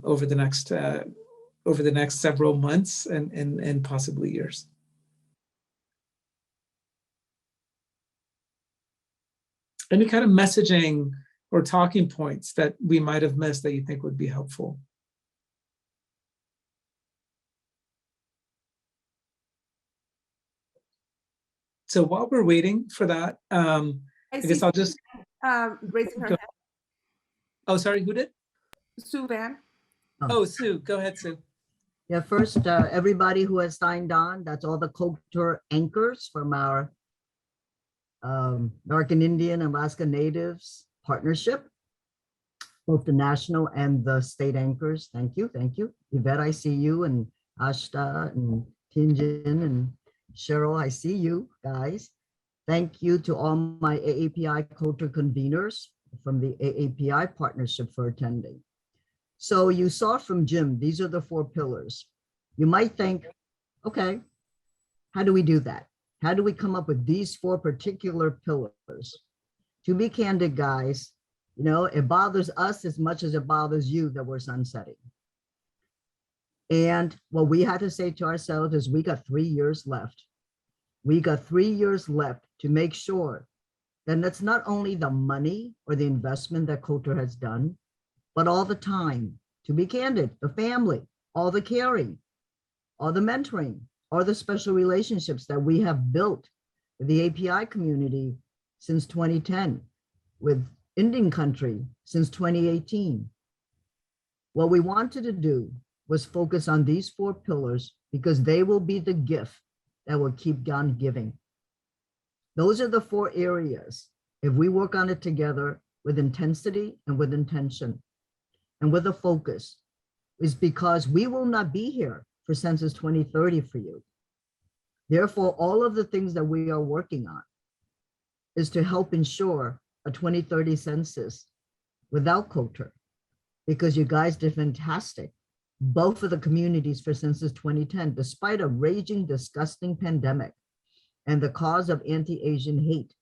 over the next several months and possibly years. Any kind of messaging or talking points that we might have missed that you think would be helpful? So while we're waiting for that, I guess I'll just raising her hand. Oh, sorry, who did? Sue Van. Oh, Sue, go ahead, Sue. Yeah, first, everybody who has signed on, that's all the culture anchors from our American Indian and Alaska Natives partnership, both the national and the state anchors. Thank you, thank you. Yvette, I see you, and Ashta and Tinjin and Cheryl, I see you guys. Thank you to all my AAPI culture conveners from the AAPI partnership for attending. So you saw from Jim, these are the 4 pillars. You might think, okay, how do we do that? How do we come up with these 4 particular pillars? To be candid, guys, it bothers us as much as it bothers you that we're sunsetting. And what we had to say to ourselves is we got 3 years left. We got 3 years left to make sure that that's not only the money or the investment that culture has done, but all the time, to be candid, the family, all the caring, all the mentoring, all the special relationships that we have built with the API community since 2010, with Indian country since 2018. What we wanted to do was focus on these 4 pillars because they will be the gift that will keep on giving. Those are the 4 areas. If we work on it together with intensity and with intention and with a focus, is because we will not be here for Census 2030 for you. Therefore, all of the things that we are working on is to help ensure a 2030 census without culture, because you guys did fantastic, both of the communities for Census 2010, despite a raging, disgusting pandemic and the cause of anti-Asian hate.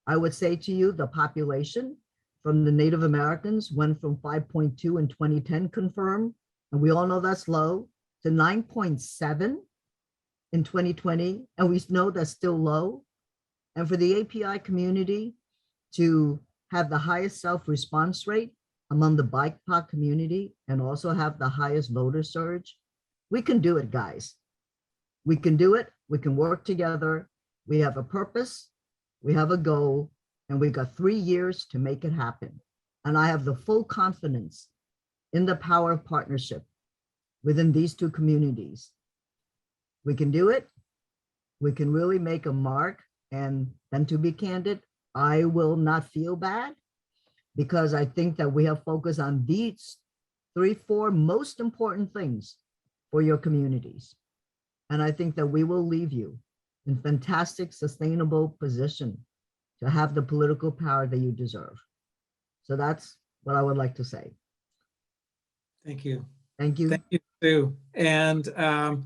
I would say to you, the population from the Native Americans went from 5.2 in 2010 confirmed, and we all know that's low, to 9.7 in 2020, and we know that's still low. And for the API community to have the highest self-response rate among the BIPOC community and also have the highest voter surge, we can do it, guys. We can do it. We can work together. We have a purpose. We have a goal, and we got 3 years to make it happen. And I have the full confidence in the power of partnership within these 2 communities. We can do it. We can really make a mark. And then, to be candid, I will not feel bad, because I think that we have focused on these 3, 4 most important things for your communities. And I think that we will leave you in fantastic, sustainable position to have the political power that you deserve. So that's what I would like to say. Thank you. Thank you. Thank you, Sue. And I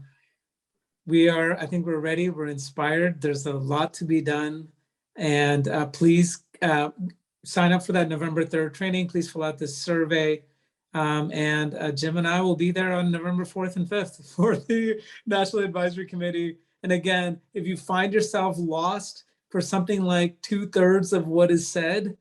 think we're ready. We're inspired. There's a lot to be done. And please sign up for that November 3rd training. Please fill out this survey. And Jim and I will be there on November 4th and 5th for the National Advisory Committee. And again, if you find yourself lost for something like 2/3 of what is said,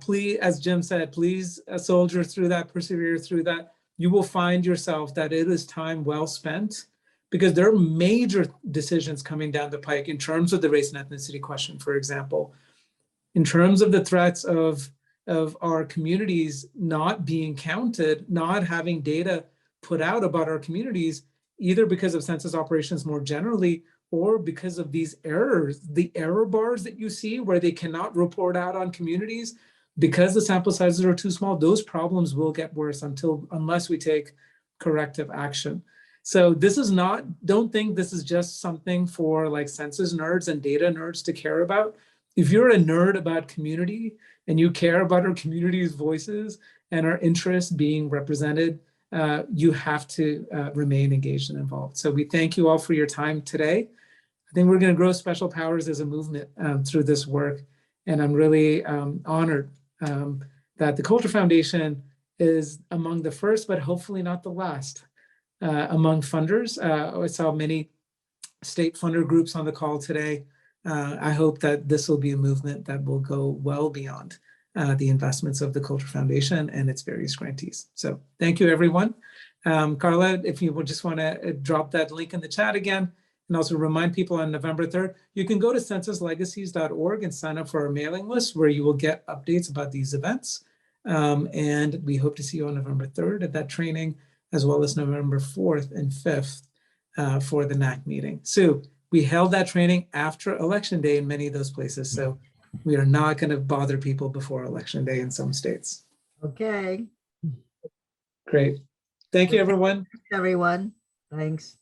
please, as Jim said, please soldier through that, persevere through that. You will find yourself that it is time well spent. because there are major decisions coming down the pike in terms of the race and ethnicity question, for example, in terms of the threats of our communities not being counted, not having data put out about our communities, either because of census operations more generally, or because of these errors, the error bars that you see where they cannot report out on communities because the sample sizes are too small. Those problems will get worse unless we take corrective action. So this is not, don't think this is just something for like census nerds and data nerds to care about. If you're a nerd about community and you care about our community's voices and our interests being represented, you have to remain engaged and involved. So we thank you all for your time today. I think we're going to grow special powers as a movement through this work. And I'm really honored that the Culture Foundation is among the first, but hopefully not the last, among funders. I saw many state funder groups on the call today. I hope that this will be a movement that will go well beyond the investments of the Culture Foundation and its various grantees. So thank you, everyone. Carla, if you would just want to drop that link in the chat again, and also remind people on November 3rd, you can go to censuslegacies.org and sign up for our mailing list where you will get updates about these events. And we hope to see you on November 3rd at that training, as well as November 4th and 5th for the NAC meeting. So we held that training after Election Day in many of those places. So we are not going to bother people before Election Day in some states. Okay, Great. Thank you, everyone. everyone. Thanks.